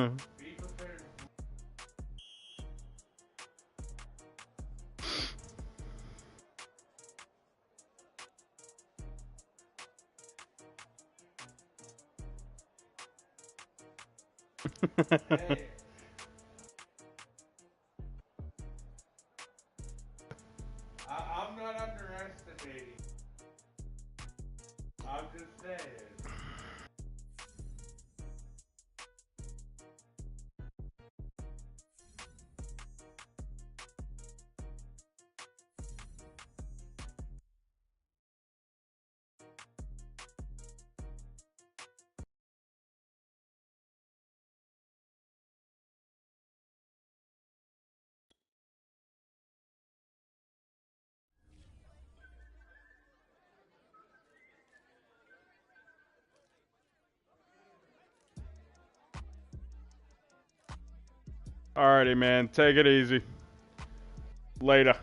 Hey. I'm not underestimating. I'm just saying. Alrighty, man. Take it easy. Later.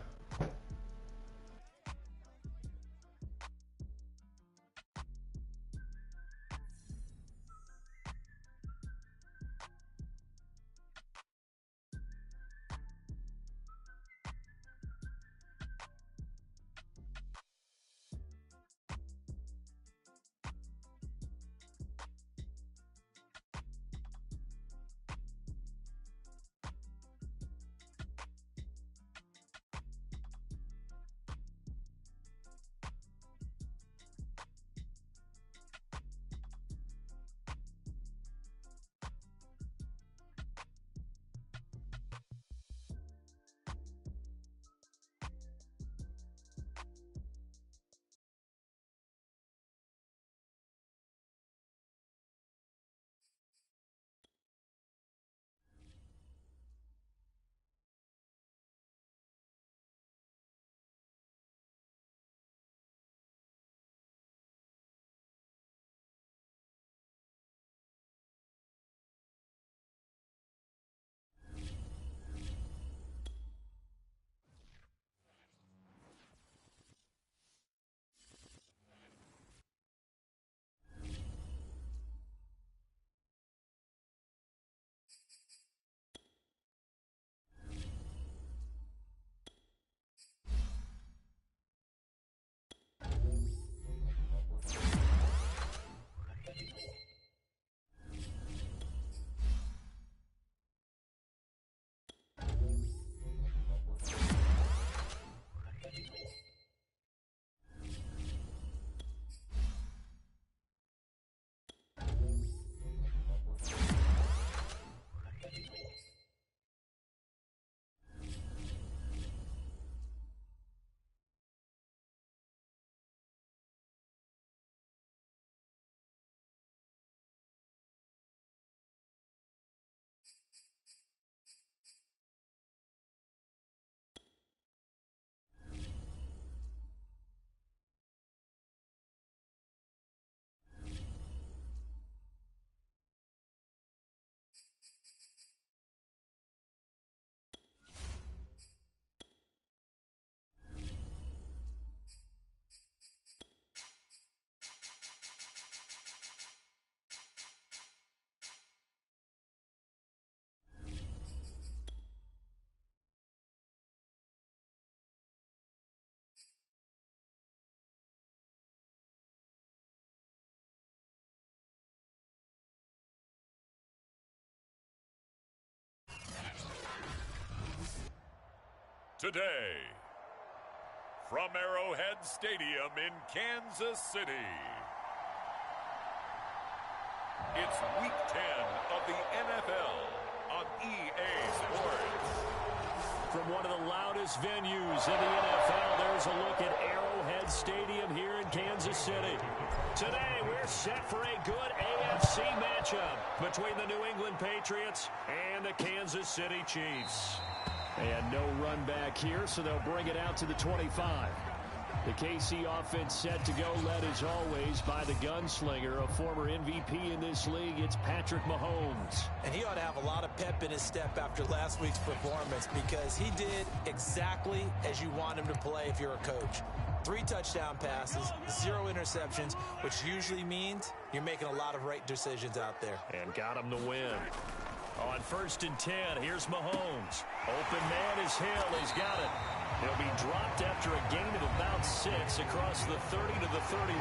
Today, from Arrowhead Stadium in Kansas City, it's Week 10 of the NFL on EA Sports. From one of the loudest venues in the NFL, there's a look at Arrowhead Stadium here in Kansas City. Today, we're set for a good AFC matchup between the New England Patriots and the Kansas City Chiefs. And no run back here, so they'll bring it out to the 25. The KC offense set to go, led as always by the gunslinger, a former MVP in this league. It's Patrick Mahomes. And he ought to have a lot of pep in his step after last week's performance, because he did exactly as you want him to play if you're a coach. 3 touchdown passes, 0 interceptions, which usually means you're making a lot of right decisions out there. And got him the win. On 1st and 10, here's Mahomes. Open man is Hill. He's got it. He'll be dropped after a gain of about 6 across the 30 to the 31.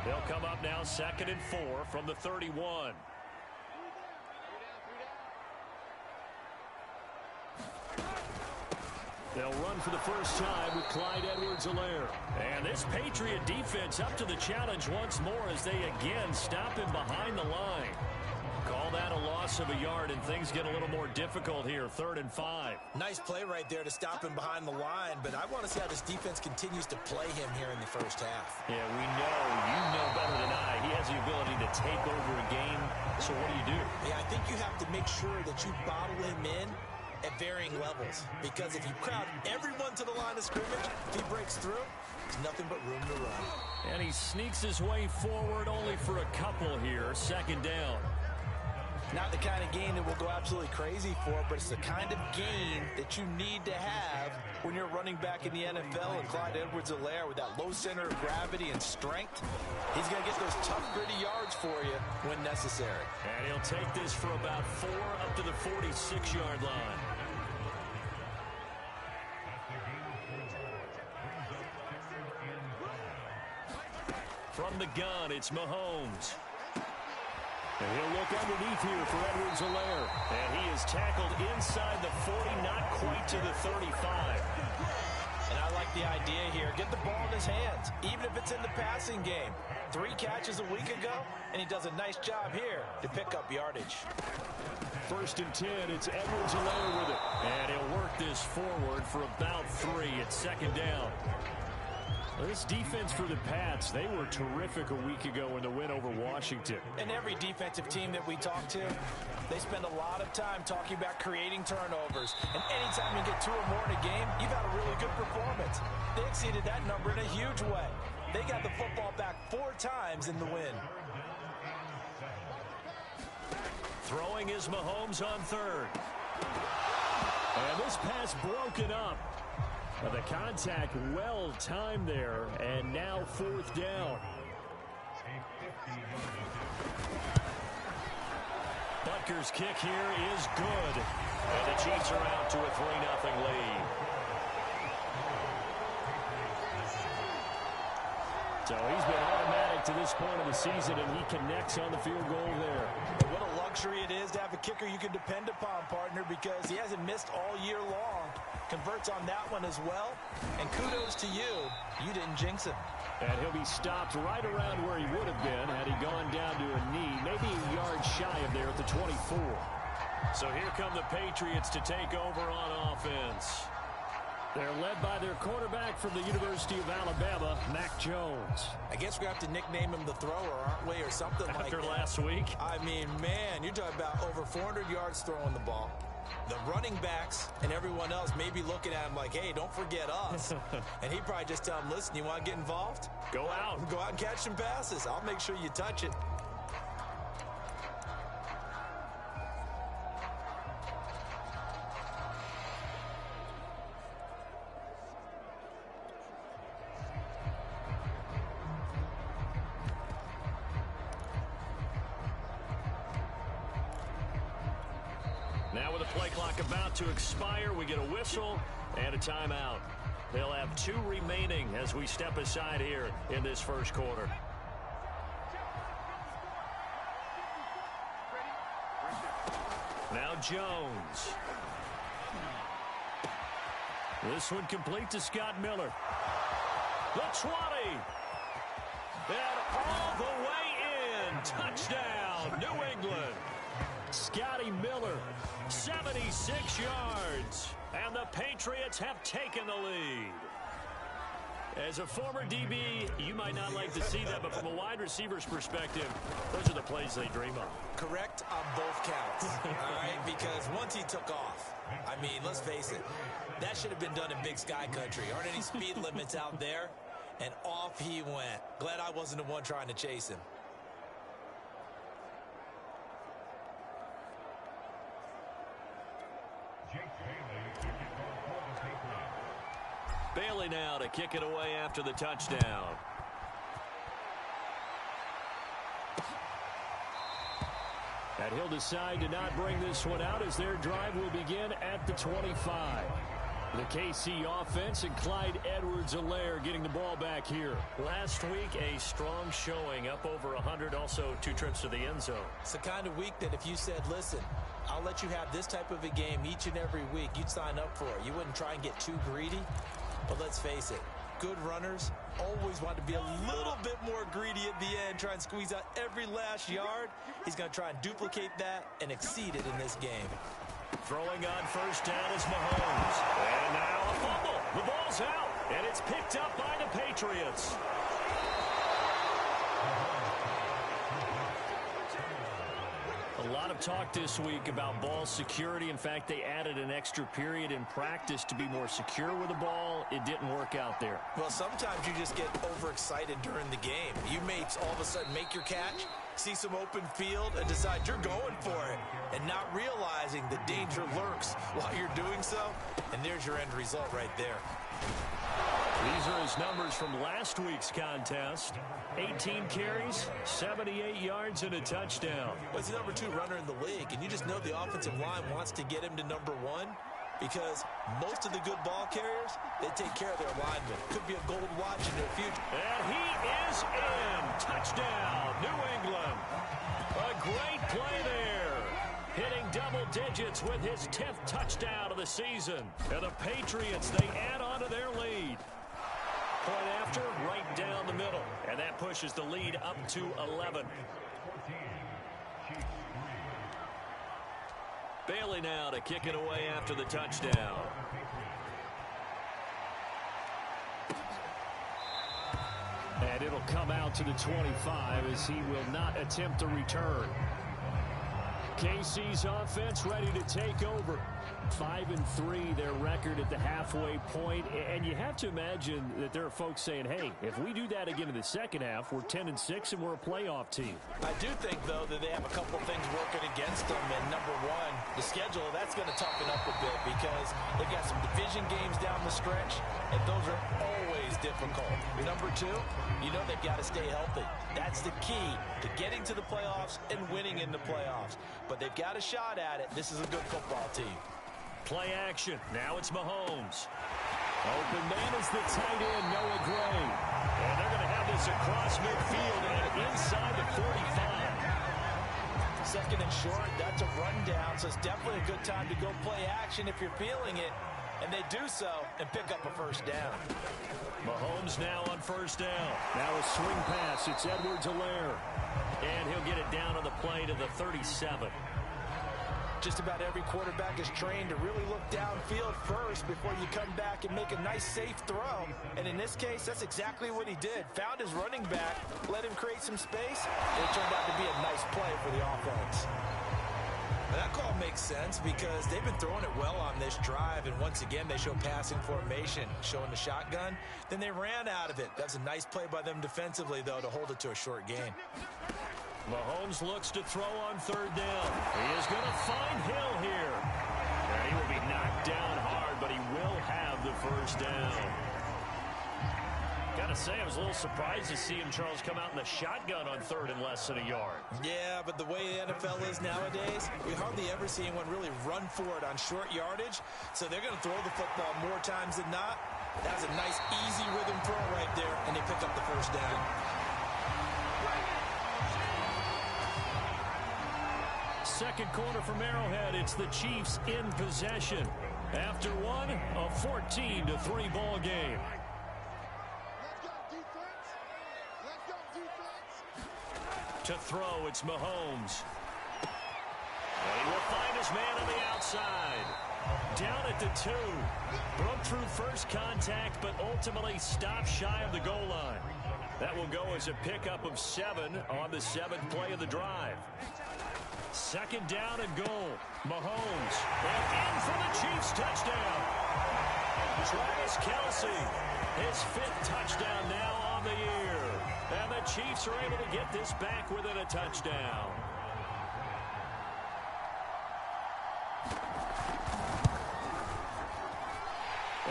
They'll come up now 2nd and 4 from the 31. They'll run for the first time with Clyde Edwards-Helaire. And this Patriot defense up to the challenge once more as they again stop him behind the line. Call that a loss of a yard, and things get a little more difficult here, 3rd and 5. Nice play right there to stop him behind the line, but I want to see how this defense continues to play him here in the first half. Yeah, we know, you know better than I, he has the ability to take over a game, so what do? Yeah, I think you have to make sure that you bottle him in at varying levels, because if you crowd everyone to the line of scrimmage, if he breaks through, there's nothing but room to run. And he sneaks his way forward only for a couple here, 2nd down. Not the kind of game that we'll go absolutely crazy for, but it's the kind of game that you need to have when you're running back in the NFL. And Clyde Edwards-Helaire, with that low center of gravity and strength, he's going to get those tough, gritty yards for you when necessary. And he'll take this for about 4 up to the 46-yard line. From the gun, it's Mahomes. And he'll look underneath here for Edwards-Helaire. And he is tackled inside the 40, not quite to the 35. And I like the idea here. Get the ball in his hands, even if it's in the passing game. 3 catches a week ago, and he does a nice job here to pick up yardage. 1st and 10, it's Edwards-Helaire with it. And he'll work this forward for about 3 at 2nd down. This defense for the Pats, they were terrific a week ago in the win over Washington. And every defensive team that we talk to, they spend a lot of time talking about creating turnovers. And anytime you get 2 or more in a game, you've had a really good performance. They exceeded that number in a huge way. They got the football back 4 times in the win. Throwing is Mahomes on 3rd. And this pass broken up. The contact well timed there, and now 4th down. Butker's kick here is good. And the Chiefs are out to a 3-0 lead. So he's been automatic to this point of the season, and he connects on the field goal there. What a luxury it is to have a kicker you can depend upon, partner, because he hasn't missed all year long. Converts on that one as well. And kudos to you. You didn't jinx him. And he'll be stopped right around where he would have been had he gone down to a knee, maybe a yard shy of there at the 24. So here come the Patriots to take over on offense. They're led by their quarterback from the University of Alabama, Mac Jones. I guess we're going to have to nickname him the thrower, aren't we, or something like that. After last week? I mean, man, you're talking about over 400 yards throwing the ball. The running backs and everyone else may be looking at him like, hey, don't forget us. And he'd probably just tell him, listen, you want to get involved? Go out. Go out and catch some passes. I'll make sure you touch it. Now with the play clock about to expire, we get a whistle and a timeout. They'll have 2 remaining as we step aside here in this first quarter. Now Jones. This one complete to Scott Miller. The 20. And all the way in. Touchdown, New England. Scotty Miller, 76 yards, and the Patriots have taken the lead. As a former DB, you might not like to see that, but from a wide receiver's perspective, those are the plays they dream of. Correct on both counts, all right? Because once he took off, I mean, let's face it, that should have been done in Big Sky Country. Aren't any speed limits out there? And off he went. Glad I wasn't the one trying to chase him. Bailey now to kick it away after the touchdown. And he'll decide to not bring this one out as their drive will begin at the 25. The KC offense and Clyde Edwards-Helaire getting the ball back here. Last week, a strong showing, up over 100, also 2 trips to the end zone. It's the kind of week that if you said, listen, I'll let you have this type of a game each and every week, you'd sign up for it. You wouldn't try and get too greedy. But let's face it, good runners always want to be a little bit more greedy at the end, try and squeeze out every last yard. He's going to try and duplicate that and exceed it in this game. Throwing on first down is Mahomes. And now a fumble. The ball's out, and it's picked up by the Patriots. A lot of talk this week about ball security. In fact, they added an extra period in practice to be more secure with the ball. It didn't work out there. Well, sometimes you just get overexcited during the game. You may all of a sudden make your catch, see some open field, and decide you're going for it, and not realizing the danger lurks while you're doing so. And there's your end result right there. These are his numbers from last week's contest. 18 carries, 78 yards, and a touchdown. Well, he's the number 2 runner in the league, and you just know the offensive line wants to get him to number 1 because most of the good ball carriers, they take care of their linemen. Could be a gold watch in their future. And he is in. Touchdown, New England. A great play there. Hitting double digits with his 10th touchdown of the season. And the Patriots, they add on to their lead. Point after, right down the middle. And that pushes the lead up to 11. Bailey now to kick it away after the touchdown. And it'll come out to the 25 as he will not attempt a return. KC's offense ready to take over. 5-3 their record at the halfway point, and you have to imagine that there are folks saying, hey, if we do that again in the second half, we're 10-6 and we're a playoff team. I do think, though, that they have a couple things working against them, and number 1, the schedule, that's going to toughen up a bit because they've got some division games down the stretch, and those are always difficult. Number 2, you know they've got to stay healthy. That's the key to getting to the playoffs and winning in the playoffs. But they've got a shot at it. This is a good football team. Play action. Now it's Mahomes. Open man is the tight end, Noah Gray. And they're going to have this across midfield and inside the 45. Second and short, that's a rundown, so it's definitely a good time to go play action if you're feeling it. And they do so and pick up a first down. Mahomes now on first down. Now a swing pass. It's Edwards-Helaire. And he'll get it down on the play to the 37. Just about every quarterback is trained to really look downfield first before you come back and make a nice, safe throw. And in this case, that's exactly what he did. Found his running back, let him create some space, and it turned out to be a nice play for the offense. That call makes sense because they've been throwing it well on this drive, and once again, they show passing formation, showing the shotgun. Then they ran out of it. That's a nice play by them defensively, though, to hold it to a short gain. Mahomes looks to throw on third down. He is going to find Hill here. And he will be knocked down hard, but he will have the first down. Got to say, I was a little surprised to see him, Charles, come out in the shotgun on third and less than a yard. Yeah, but the way the NFL is nowadays, we hardly ever see anyone really run for it on short yardage. So they're going to throw the football more times than not. That was a nice, easy rhythm throw right there, and they pick up the first down. Second quarter from Arrowhead. It's the Chiefs in possession. After one, a 14-3 ball game. To throw, it's Mahomes. And he will find his man on the outside. Down at the 2. Broke through first contact, but ultimately stopped shy of the goal line. That will go as a pickup of 7 on the 7th play of the drive. Second down and goal. Mahomes. And in for the Chiefs touchdown. Travis Kelce. His 5th touchdown now on the year. And the Chiefs are able to get this back within a touchdown.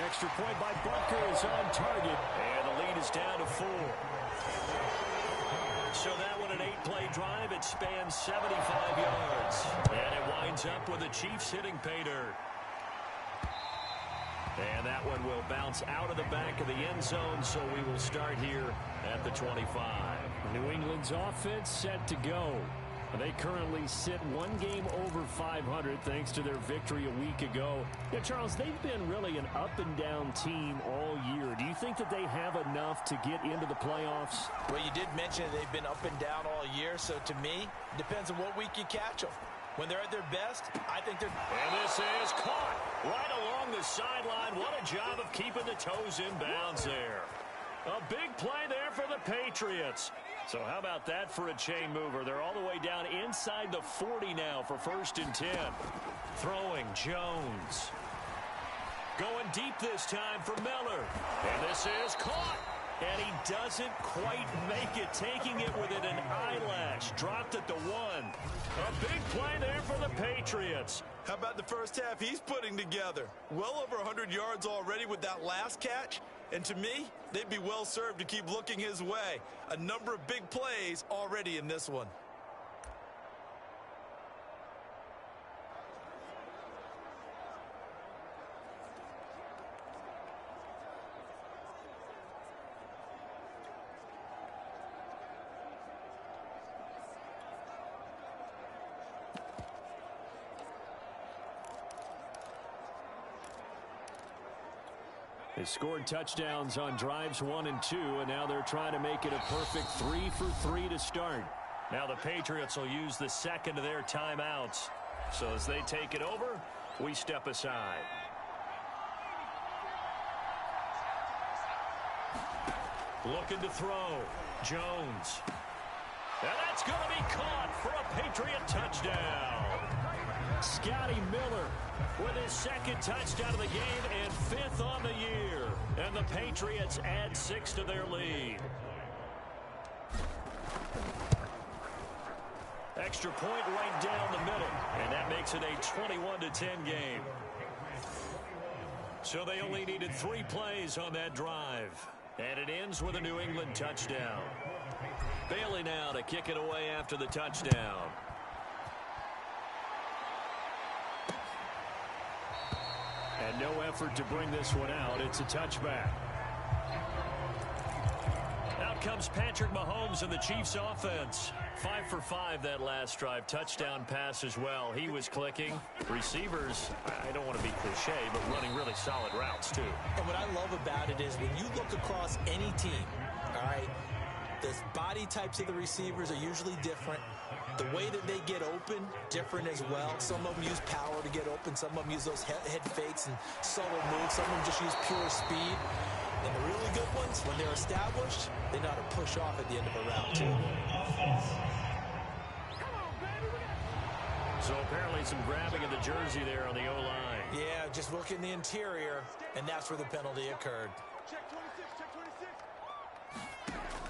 Extra point by Butker is on target. And the lead is down to 4. So that one, an 8-play drive. It spans 75 yards. And it winds up with the Chiefs hitting pay dirt. And that one will bounce out of the back of the end zone, so we will start here at the 25. New England's offense set to go. They currently sit one game over 500 thanks to their victory a week ago. Yeah, Charles, they've been really an up-and-down team all year. Do you think that they have enough to get into the playoffs? Well, you did mention they've been up and down all year, so to me, it depends on what week you catch them. When they're at their best, I think they're... And this is caught right along the sideline. What a job of keeping the toes in bounds there. A big play there for the Patriots. So how about that for a chain mover? They're all the way down inside the 40 now for 1st and 10. Throwing Jones. Going deep this time for Miller. And this is caught. And he doesn't quite make it, taking it within an eyelash. Dropped at the 1. A big play there for the Patriots. How about the first half he's putting together? Well over 100 yards already with that last catch. And to me, they'd be well served to keep looking his way. A number of big plays already in this one. They scored touchdowns on drives 1 and 2, and now they're trying to make it a perfect 3 for 3 to start. Now the Patriots will use the second of their timeouts. So as they take it over, we step aside. Looking to throw. Jones. And that's going to be caught for a Patriot touchdown. Scotty Miller with his second touchdown of the game and 5th on the year. And the Patriots add 6 to their lead. Extra point right down the middle. And that makes it a 21-10 game. So they only needed 3 plays on that drive. And it ends with a New England touchdown. Bailey now to kick it away after the touchdown. And no effort to bring this one out. It's a touchback. Out comes Patrick Mahomes and the Chiefs offense. 5 for 5 that last drive. Touchdown pass as well. He was clicking. Receivers, I don't want to be cliche, but running really solid routes too. And what I love about it is when you look across any team, all right, the body types of the receivers are usually different. The way that they get open, different as well. Some of them use power to get open. Some of them use those head fakes and subtle moves. Some of them just use pure speed. And the really good ones, when they're established, they know how to push off at the end of a route, too. So apparently some grabbing of the jersey there on the O-line. Yeah, just look in the interior, and that's where the penalty occurred.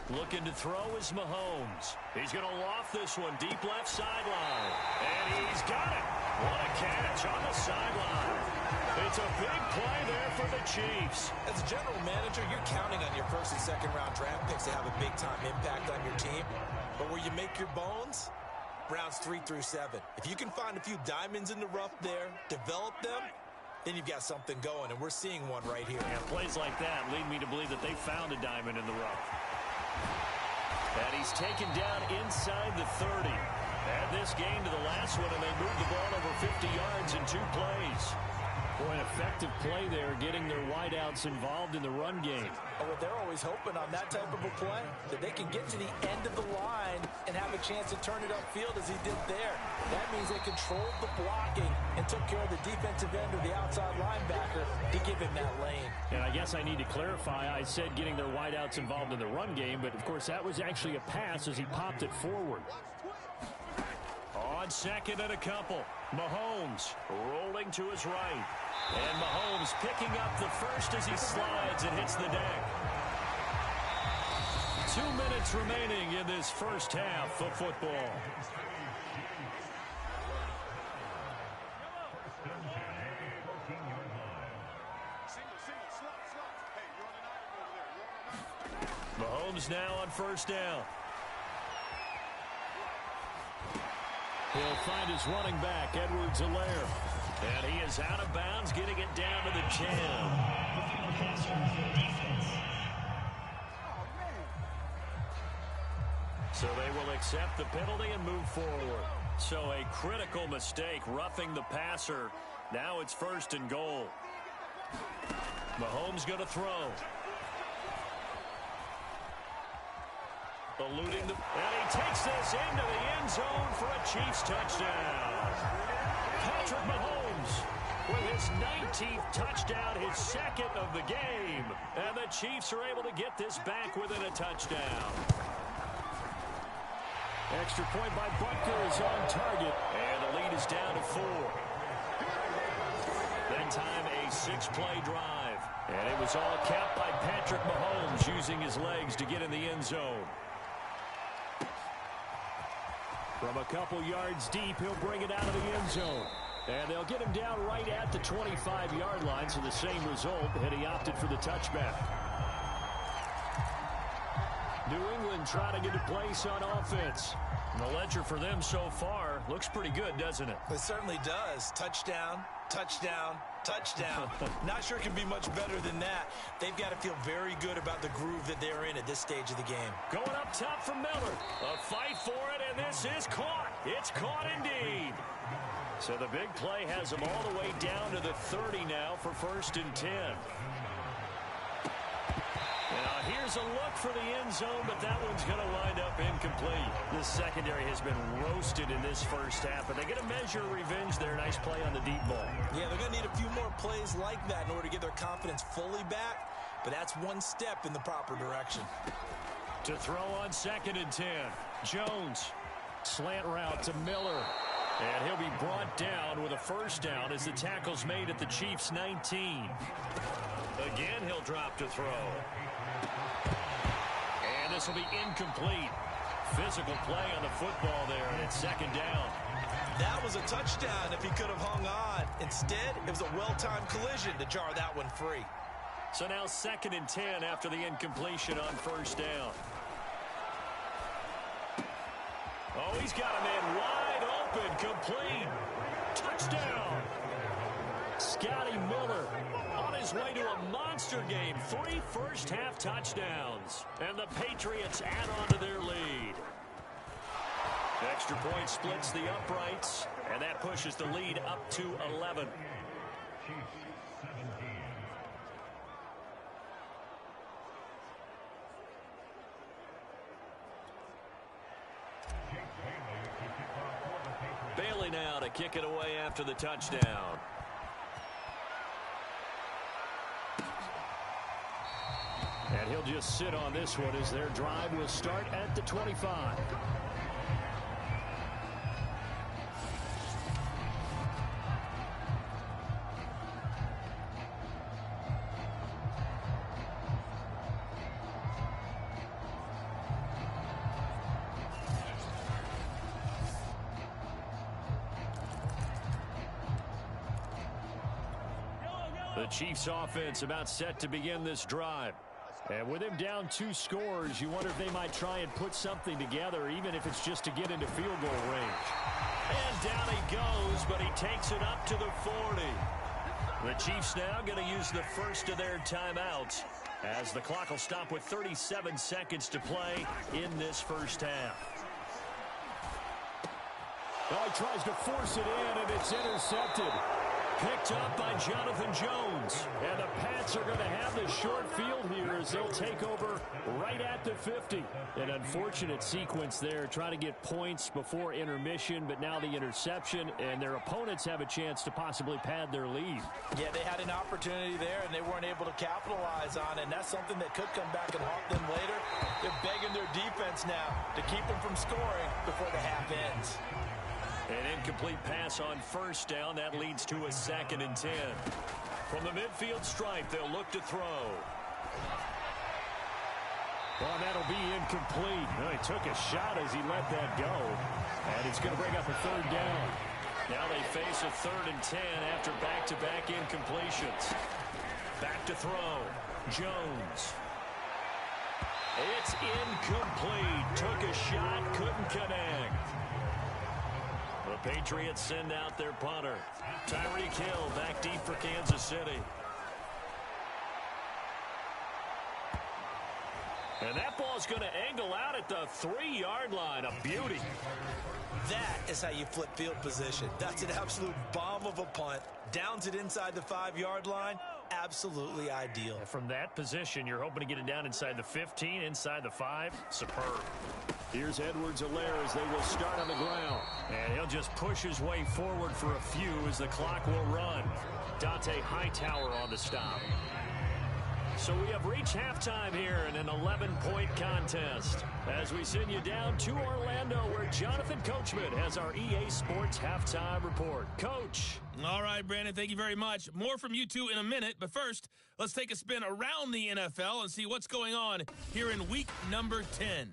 Looking to throw is Mahomes. He's going to loft this one deep left sideline. And he's got it. What a catch on the sideline. It's a big play there for the Chiefs. As a general manager, you're counting on your first and second round draft picks to have a big-time impact on your team. But where you make your bones, rounds 3 through 7. If you can find a few diamonds in the rough there, develop them, then you've got something going, and we're seeing one right here. And plays like that lead me to believe that they found a diamond in the rough. And he's taken down inside the 30. Add this game to the last one, and they moved the ball over 50 yards in 2 plays. Boy, an effective play there, getting their wideouts involved in the run game. Oh, well, they're always hoping on that type of a play that they can get to the end of the line and have a chance to turn it upfield as he did there. That means they controlled the blocking and took care of the defensive end or the outside linebacker to give him that lane. And I guess I need to clarify, I said getting their wideouts involved in the run game, but of course that was actually a pass as he popped it forward. On second and a couple, Mahomes rolling to his right. And Mahomes picking up the first as he slides and hits the deck. 2 minutes remaining in this first half of football. Mahomes now on first down. He'll find his running back, Edwards-Helaire. And he is out of bounds, getting it down to the 10. So they will accept the penalty and move forward. So a critical mistake, roughing the passer. Now it's 1st and goal. Mahomes going to throw. Eluding the... And he takes this into the end zone for a Chiefs touchdown. Patrick Mahomes with his 19th touchdown, his 2nd of the game. And the Chiefs are able to get this back within a touchdown. Extra point by Butker is on target. And the lead is down to 4. That time a 6-play drive. And it was all capped by Patrick Mahomes using his legs to get in the end zone. From a couple yards deep, he'll bring it out of the end zone. And they'll get him down right at the 25-yard line, so the same result, and he opted for the touchback. New England trying to get a place on offense. And the ledger for them so far looks pretty good, doesn't it? It certainly does. Touchdown, touchdown, touchdown. Not sure it can be much better than that. They've got to feel very good about the groove that they're in at this stage of the game. Going up top from Miller. A fight for it, and this is caught. It's caught indeed. So the big play has them all the way down to the 30 now for 1st and 10. Now here's a look for the end zone, but that one's going to wind up incomplete. The secondary has been roasted in this first half, but they get a measure of revenge there. Nice play on the deep ball. Yeah, they're going to need a few more plays like that in order to get their confidence fully back, but that's one step in the proper direction. To throw on 2nd and 10. Jones. Slant route to Miller. And he'll be brought down with a 1st down as the tackle's made at the Chiefs' 19. Again, he'll drop to throw. And this will be incomplete. Physical play on the football there, and it's 2nd down. That was a touchdown if he could have hung on. Instead, it was a well-timed collision to jar that one free. So now 2nd and 10 after the incompletion on 1st down. Oh, he's got him in wide open, complete. Touchdown. Scotty Miller on his way to a monster game. 3 first-half touchdowns. And the Patriots add on to their lead. Extra point splits the uprights, and that pushes the lead up to 11. Bailey now to kick it away after the touchdown. And he'll just sit on this one as their drive will start at the 25. The Chiefs offense about set to begin this drive. And with him down 2 scores, you wonder if they might try and put something together, even if it's just to get into field goal range. And down he goes, but he takes it up to the 40. The Chiefs now going to use the first of their timeouts, as the clock will stop with 37 seconds to play in this first half. Well, he tries to force it in, and it's intercepted. Picked up by Jonathan Jones. And the Pats are going to have the short field here as they'll take over right at the 50. An unfortunate sequence there, trying to get points before intermission, but now the interception, and their opponents have a chance to possibly pad their lead. Yeah, they had an opportunity there, and they weren't able to capitalize on it, and that's something that could come back and haunt them later. They're begging their defense now to keep them from scoring before the half ends. An incomplete pass on 1st down. That leads to a 2nd and 10. From the midfield stripe, they'll look to throw. Well, that'll be incomplete. Well, he took a shot as he let that go. And it's going to bring up a 3rd down. Now they face a 3rd and 10 after back-to-back incompletions. Back to throw. Jones. It's incomplete. Took a shot, couldn't connect. Patriots send out their punter. Tyreek Hill back deep for Kansas City. And that ball's going to angle out at the 3-yard line. A beauty. That is how you flip field position. That's an absolute bomb of a punt. Downs it inside the 5-yard line. Absolutely ideal. And from that position, you're hoping to get it down inside the 15, inside the 5. Superb. Here's Edwards-Helaire as they will start on the ground. And he'll just push his way forward for a few as the clock will run. Dante Hightower on the stop. So we have reached halftime here in an 11-point contest as we send you down to Orlando where Jonathan Coachman has our EA Sports halftime report. Coach. All right, Brandon, thank you very much. More from you two in a minute, but first, let's take a spin around the NFL and see what's going on here in week number 10.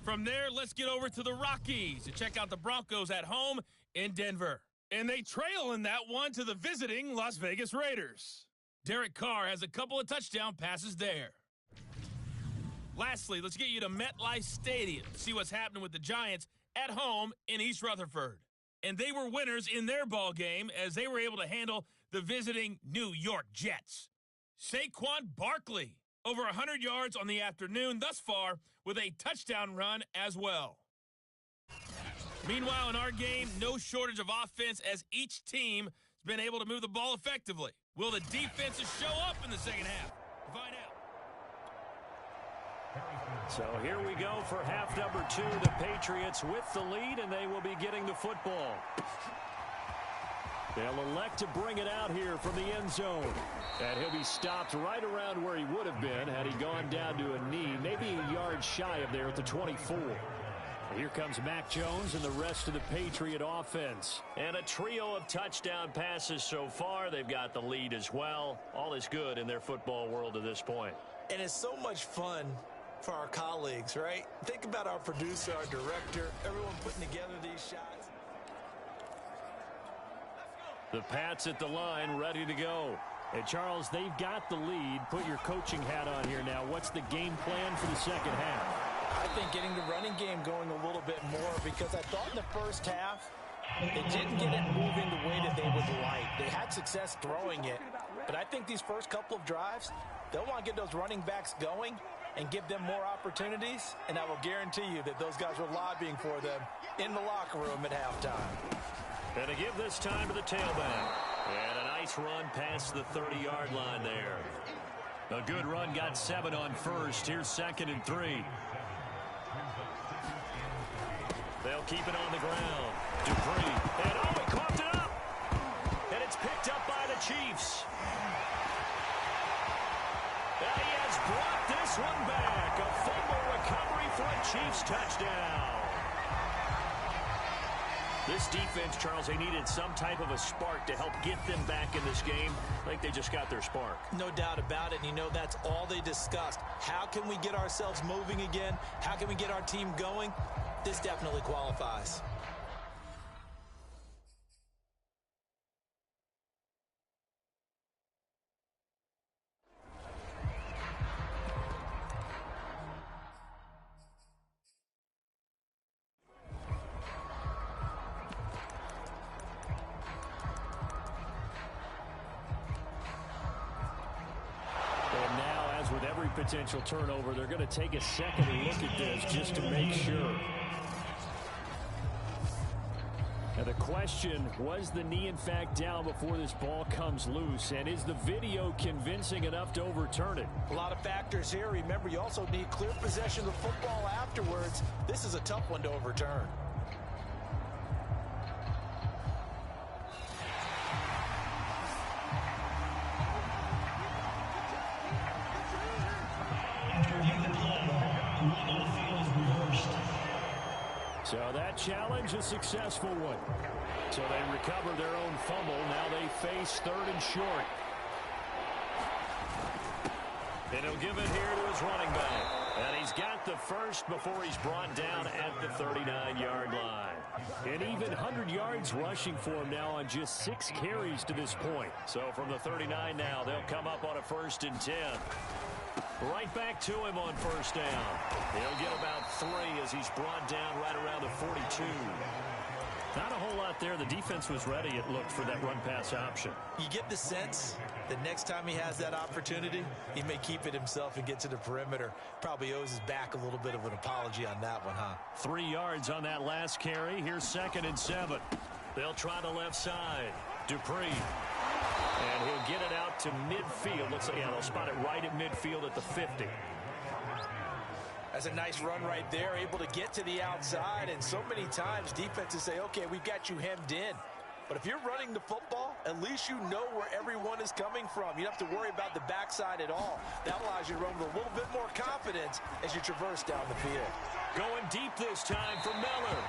From there, let's get over to the Rockies to check out the Broncos at home in Denver. And they trail in that one to the visiting Las Vegas Raiders. Derek Carr has a couple of touchdown passes there. Lastly, let's get you to MetLife Stadium to see what's happening with the Giants at home in East Rutherford. And they were winners in their ball game as they were able to handle the visiting New York Jets. Saquon Barkley, over 100 yards on the afternoon thus far with a touchdown run as well. Meanwhile, in our game, no shortage of offense as each team has been able to move the ball effectively. Will the defenses show up in the second half? Find out. So here we go for half number 2. The Patriots with the lead, and they will be getting the football. They'll elect to bring it out here from the end zone. And he'll be stopped right around where he would have been had he gone down to a knee, maybe a yard shy of there at the 24. Here comes Mac Jones and the rest of the Patriot offense. And a trio of touchdown passes so far. They've got the lead as well. All is good in their football world at this point. And it's so much fun for our colleagues, right? Think about our producer, our director, everyone putting together these shots. The Pats at the line, ready to go. And Charles, they've got the lead. Put your coaching hat on here now. What's the game plan for the second half? I think getting the running game going a little bit more because I thought in the first half they didn't get it moving the way that they would like. They had success throwing it, but I think these first couple of drives, they'll want to get those running backs going and give them more opportunities, and I will guarantee you that those guys were lobbying for them in the locker room at halftime. And to give this time to the tailback. And a nice run past the 30-yard line there. A good run, got 7 on first. Here's 2nd and 3. They'll keep it on the ground. Dupree. And oh, he coughed it up. And it's picked up by the Chiefs. And he has brought this one back. A fumble recovery for a Chiefs touchdown. This defense, Charles, they needed some type of a spark to help get them back in this game. I think they just got their spark. No doubt about it. And, you know, that's all they discussed. How can we get ourselves moving again? How can we get our team going? This definitely qualifies. Potential turnover. They're going to take a second look at this just to make sure. Now the question, was the knee in fact down before this ball comes loose? And is the video convincing enough to overturn it? A lot of factors here. Remember, you also need clear possession of the football afterwards. This is a tough one to overturn. So that challenge, a successful one. So they recover their own fumble. Now they face 3rd and short. And he'll give it here to his running back. And he's got the first before he's brought down at the 39-yard line. And even 100 yards rushing for him now on just 6 carries to this point. So from the 39 now, they'll come up on a 1st and 10. Right back to him on 1st down. He'll get about 3 as he's brought down right around the 42. Not a whole lot there. The defense was ready, it looked, for that run-pass option. You get the sense that next time he has that opportunity, he may keep it himself and get to the perimeter. Probably owes his back a little bit of an apology on that one, huh? 3 yards on that last carry. Here's 2nd and 7. They'll try the left side. Dupree. And he'll get it out to midfield. Looks like, yeah, they'll spot it right at midfield at the 50. That's a nice run right there, able to get to the outside. And so many times defenses say, okay, we've got you hemmed in. But if you're running the football, at least you know where everyone is coming from. You don't have to worry about the backside at all. That allows you to run with a little bit more confidence as you traverse down the field. Going deep this time for Miller.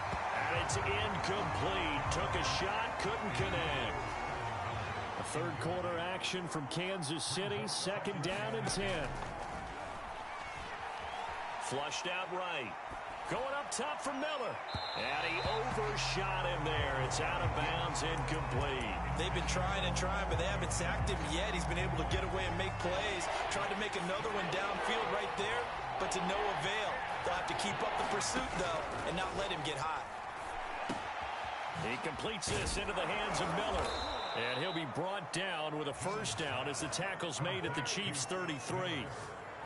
And it's incomplete. Took a shot, couldn't connect. A third quarter action from Kansas City. 2nd down and 10. Flushed out right. Going up top for Miller. And he overshot him there. It's out of bounds, incomplete. They've been trying and trying, but they haven't sacked him yet. He's been able to get away and make plays. Tried to make another one downfield right there, but to no avail. They'll have to keep up the pursuit, though, and not let him get hot. He completes this into the hands of Miller. And he'll be brought down with a 1st down as the tackle's made at the Chiefs' 33.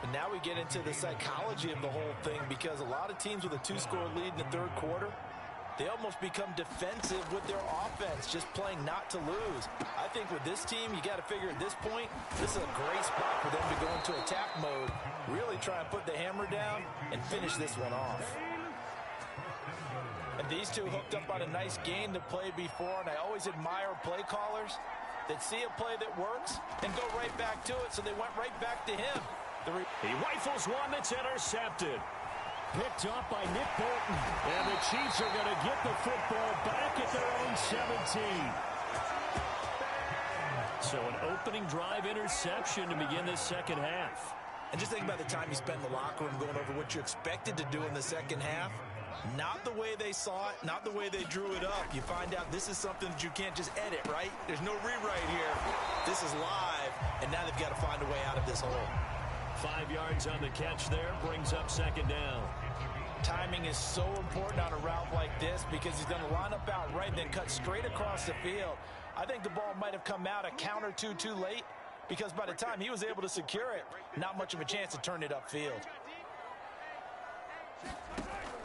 And now we get into the psychology of the whole thing, because a lot of teams with a 2-score lead in the 3rd quarter, they almost become defensive with their offense, just playing not to lose. I think with this team, you got to figure at this point, this is a great spot for them to go into attack mode, really try and put the hammer down and finish this one off. And these two hooked up on a nice gain to play before, and I always admire play callers that see a play that works and go right back to it, so they went right back to him. He rifles one that's intercepted. Picked off by Nick Bolton. And the Chiefs are going to get the football back at their own 17. So an opening drive interception to begin this 2nd half. And just think about the time you spent in the locker room going over what you expected to do in the 2nd half. Not the way they saw it, not the way they drew it up. You find out this is something that you can't just edit, right? There's no rewrite here. This is live, and now they've got to find a way out of this hole. 5 yards on the catch there, brings up 2nd down. Timing is so important on a route like this, because he's going to line up out right and then cut straight across the field. I think the ball might have come out a count or two too late, because by the time he was able to secure it, not much of a chance to turn it upfield.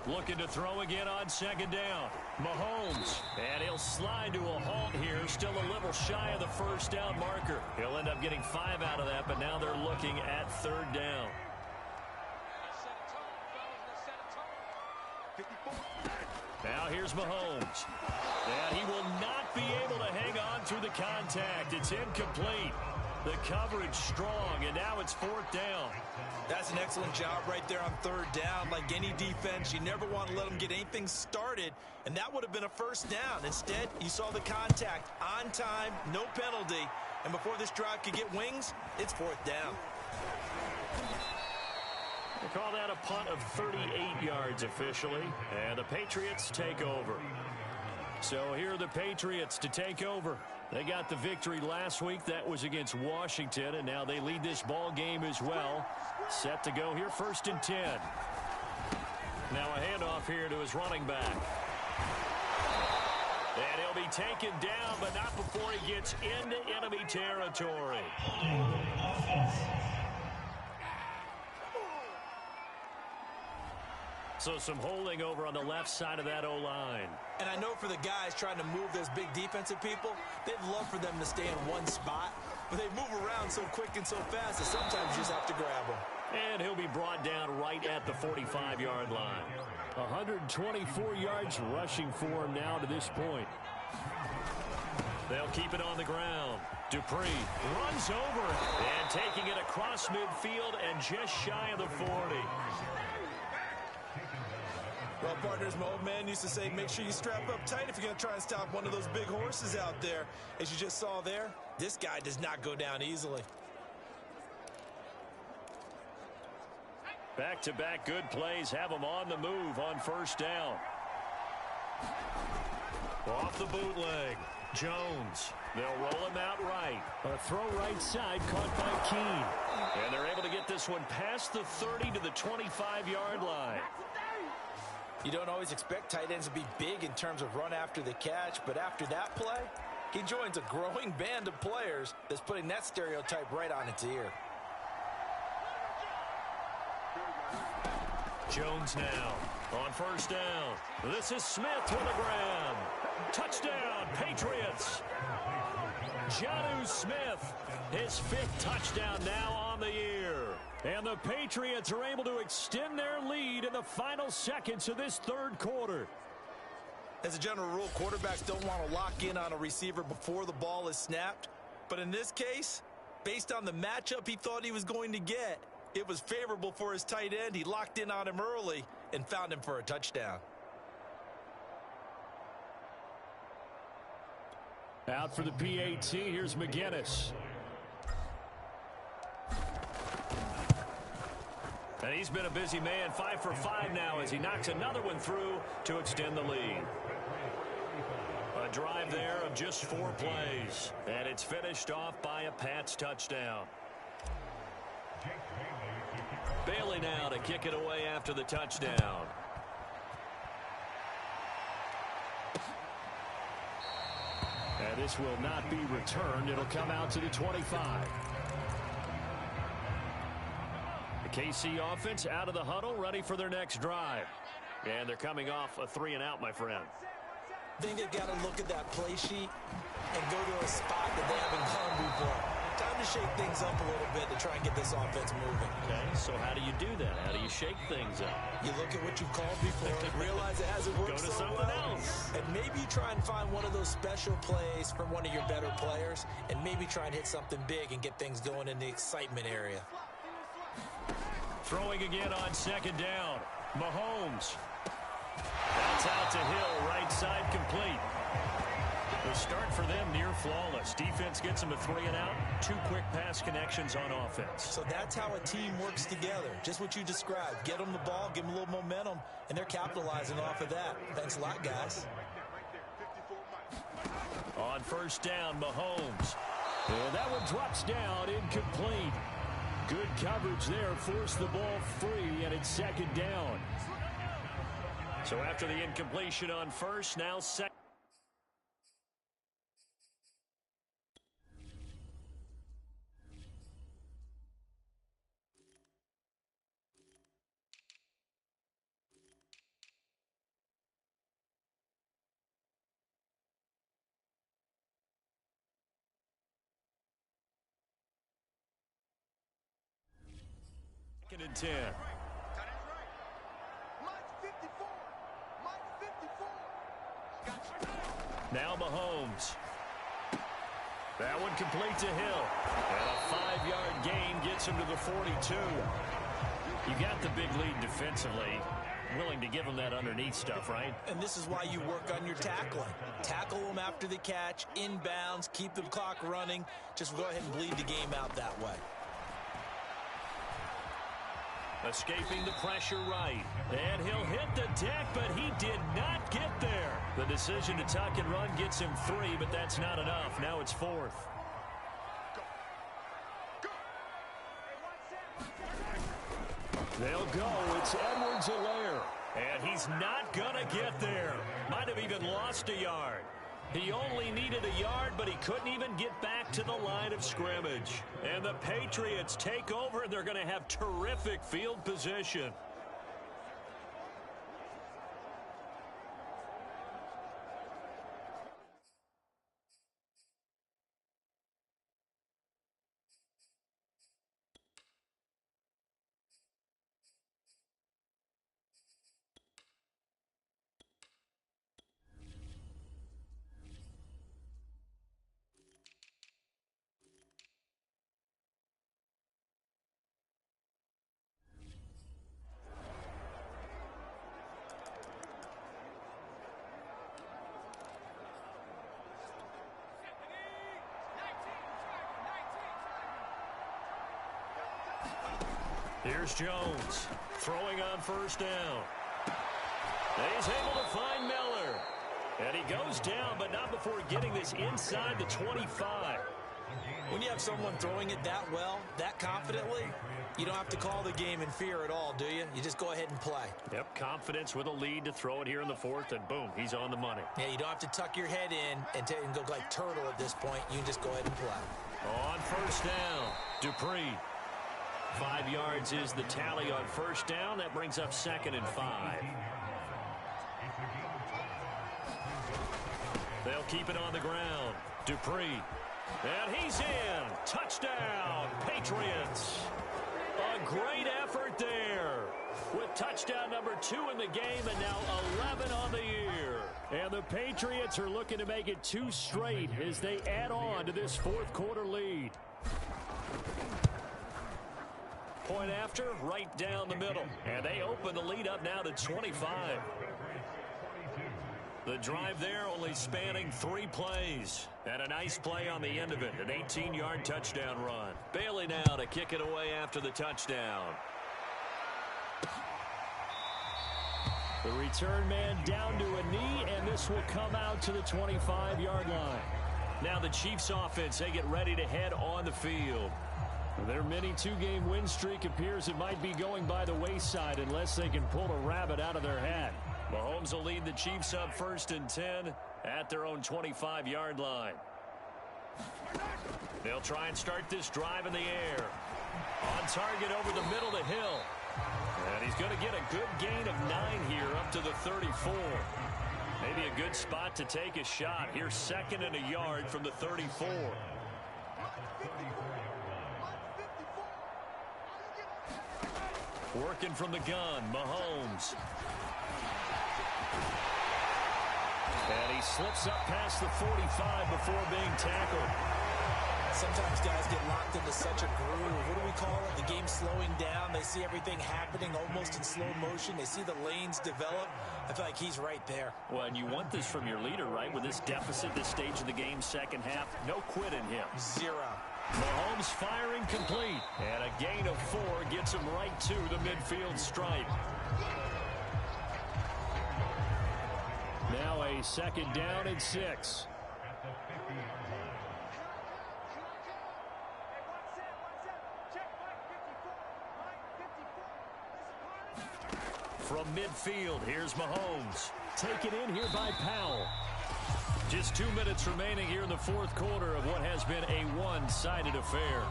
Looking to throw again on 2nd down. Mahomes. And he'll slide to a halt here. Still a little shy of the 1st down marker. He'll end up getting 5 out of that, but now they're looking at 3rd down. Now here's Mahomes. And he will not be able to hang on through the contact. It's incomplete. The coverage strong, and now it's 4th down. That's an excellent job right there on 3rd down. Like any defense, you never want to let them get anything started, and that would have been a 1st down. Instead, you saw the contact on time, no penalty, and before this drive could get wings, it's 4th down. We'll call that a punt of 38 yards officially, and the Patriots take over. So here are the Patriots to take over. They got the victory last week. That was against Washington, and now they lead this ball game as well. Set to go here, 1st and 10. Now a handoff here to his running back. And he'll be taken down, but not before he gets into enemy territory. So some holding over on the left side of that O-line. And I know for the guys trying to move those big defensive people, they'd love for them to stay in one spot. But they move around so quick and so fast that sometimes you just have to grab them. And he'll be brought down right at the 45-yard line. 124 yards rushing for him now to this point. They'll keep it on the ground. Dupree runs over it. And taking it across midfield and just shy of the 40. Well, partners, my old man used to say, make sure you strap up tight if you're going to try and stop one of those big horses out there. As you just saw there, this guy does not go down easily. Back-to-back good plays have them on the move on first down. Off the bootleg. Jones. They'll roll him out right. A throw right side caught by Keene. And they're able to get this one past the 30 to the 25-yard line. You don't always expect tight ends to be big in terms of run after the catch, but after that play, he joins a growing band of players that's putting that stereotype right on its ear. Jones now on first down. This is Smith with a grab. Touchdown, Patriots. Jonnu Smith, his 5th touchdown now on the year. And the Patriots are able to extend their lead in the final seconds of this third quarter. As a general rule, quarterbacks don't want to lock in on a receiver before the ball is snapped. But in this case, based on the matchup he thought he was going to get, it was favorable for his tight end. He locked in on him early and found him for a touchdown. Out for the PAT, here's McGinnis. And he's been a busy man, 5 for 5 now as he knocks another one through to extend the lead. A drive there of just 4 plays. And it's finished off by a Pats touchdown. Bailey now to kick it away after the touchdown. And this will not be returned. It'll come out to the 25. The KC offense out of the huddle, ready for their next drive. And they're coming off a 3-and-out, my friend. I think they've got to look at that play sheet and go to a spot that they haven't gone before. Time to shake things up a little bit to try and get this offense moving. Okay, so how do you do that? How do you shake things up? You look at what you've called before, realize it hasn't worked Go to so something well, else. and maybe you try and find one of those special plays from one of your better players, and maybe try and hit something big and get things going in the excitement area. Throwing again on second down. Mahomes. That's out to Hill, right side complete. The start for them near flawless. Defense gets them a 3-and-out. 2 quick pass connections on offense. So that's how a team works together. Just what you described. Get them the ball, give them a little momentum, and they're capitalizing off of that. Thanks a lot, guys. On first down, Mahomes. And that one drops down, incomplete. Good coverage there, forced the ball free, and it's second down. So after the incompletion on first, now second. Second and 10. Now Mahomes. That one complete to Hill. And a 5-yard gain gets him to the 42. You got the big lead defensively. Willing to give him that underneath stuff, right? And this is why you work on your tackling. Tackle them after the catch, inbounds, keep the clock running. Just go ahead and bleed the game out that way. Escaping the pressure right. And he'll hit the deck, but he did not get there. The decision to tuck and run gets him 3, but that's not enough. Now it's 4th. They'll go. It's Edwards-Helaire. And he's not going to get there. Might have even lost a yard. He only needed a yard, but he couldn't even get back to the line of scrimmage. And the Patriots take over, and they're going to have terrific field position. Here's Jones throwing on first down. He's able to find Miller. And he goes down, but not before getting this inside the 25. When you have someone throwing it that well, that confidently, you don't have to call the game in fear at all, do you? You just go ahead and play. Yep, confidence with a lead to throw it here in the fourth, and boom, he's on the money. Yeah, you don't have to tuck your head in and go like turtle at this point. You can just go ahead and play. On first down, Dupree. 5 yards is the tally on first down. That brings up 2nd and 5. They'll keep it on the ground. Dupree. And he's in. Touchdown, Patriots. A great effort there. With touchdown number 2 in the game and now 11 on the year. And the Patriots are looking to make it 2 straight as they add on to this fourth quarter lead. Point after, right down the middle. And they open the lead up now to 25. The drive there only spanning 3 plays. And a nice play on the end of it. An 18-yard touchdown run. Bailey now to kick it away after the touchdown. The return man down to a knee, and this will come out to the 25-yard line. Now the Chiefs offense, they get ready to head on the field. Their mini 2-game win streak appears it might be going by the wayside unless they can pull a rabbit out of their hat. Mahomes will lead the Chiefs up 1st and 10 at their own 25-yard line. They'll try and start this drive in the air. On target over the middle to Hill. And he's going to get a good gain of 9 here up to the 34. Maybe a good spot to take a shot. Here's 2nd and a yard from the 34. Working from the gun, Mahomes. And he slips up past the 45 before being tackled. Sometimes guys get locked into such a groove. What do we call it? The game slowing down. They see everything happening almost in slow motion. They see the lanes develop. I feel like he's right there. Well, and you want this from your leader, right? With this deficit, this stage of the game, second half, no quit in him. 0. Mahomes firing complete. And a gain of 4 gets him right to the midfield stripe. Now a 2nd down and 6. From midfield, here's Mahomes. Taken in here by Powell. Just 2 minutes remaining here in the fourth quarter of what has been a one-sided affair.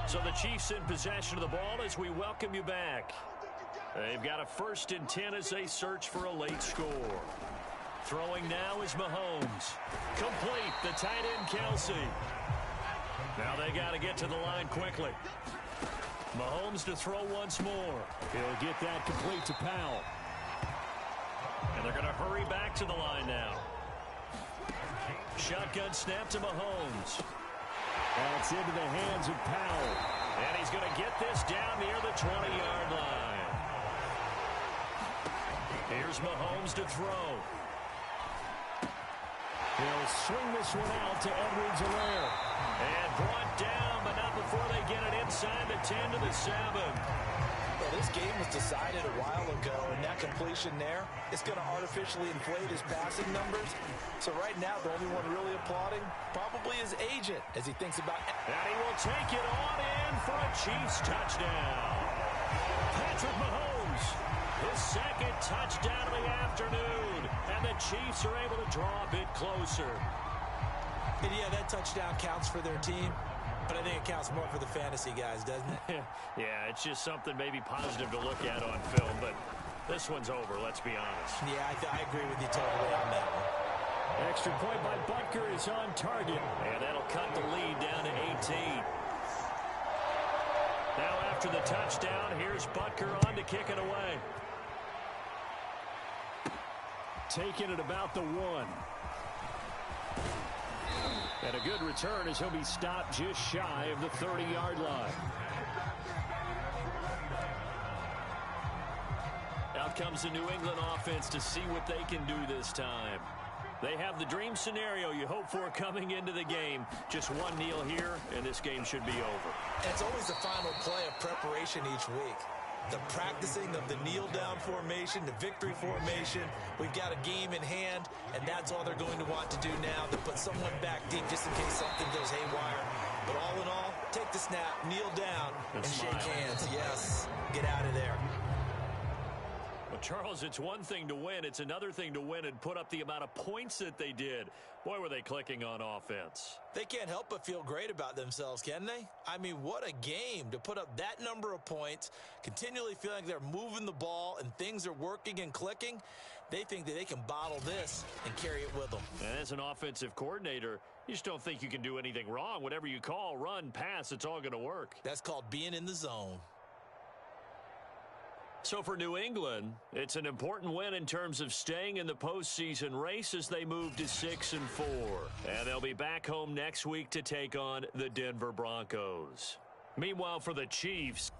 So the Chiefs in possession of the ball as we welcome you back. They've got a 1st and 10 as they search for a late score. Throwing now is Mahomes. Complete, the tight end Kelsey. Now they got to get to the line quickly. Mahomes to throw once more. He'll get that complete to Powell. And they're going to hurry back to the line now. Shotgun snap to Mahomes. That's into the hands of Powell. And he's going to get this down near the 20-yard line. Here's Mahomes to throw. He'll swing this one out to Edwards-Helaire. And brought down, but not before they get it inside the 10 to the 7. Well, this game was decided a while ago, and that completion there, it's going to artificially inflate his passing numbers. So right now, the only one really applauding probably his agent as he thinks about... And he will take it on in for a Chiefs touchdown. Patrick Mahomes, his 2nd touchdown of the afternoon. And the Chiefs are able to draw a bit closer. And yeah, that touchdown counts for their team. But I think it counts more for the fantasy guys, doesn't it? Yeah, it's just something maybe positive to look at on film, but this one's over, let's be honest. Yeah, I agree with you totally on that one. Extra point by Butker is on target. And that'll cut the lead down to 18. Now after the touchdown, here's Butker on to kick it away. Taking it about the 1. And a good return as he'll be stopped just shy of the 30-yard line. Out comes the New England offense to see what they can do this time. They have the dream scenario you hope for coming into the game. Just one kneel here, and this game should be over. It's always the final play of preparation each week. The practicing of the kneel-down formation, the victory formation. We've got a game in hand, and that's all they're going to want to do now, to put someone back deep just in case something goes haywire. But all in all, take the snap, kneel down, and shake hands. Yes, get out of there. Well, Charles, it's one thing to win. It's another thing to win and put up the amount of points that they did. Boy, were they clicking on offense. They can't help but feel great about themselves, can they? I mean, what a game to put up that number of points, continually feeling like they're moving the ball and things are working and clicking. They think that they can bottle this and carry it with them. And as an offensive coordinator, you just don't think you can do anything wrong. Whatever you call, run, pass, it's all going to work. That's called being in the zone. So for New England, it's an important win in terms of staying in the postseason race as they move to 6-4. And they'll be back home next week to take on the Denver Broncos. Meanwhile, for the Chiefs,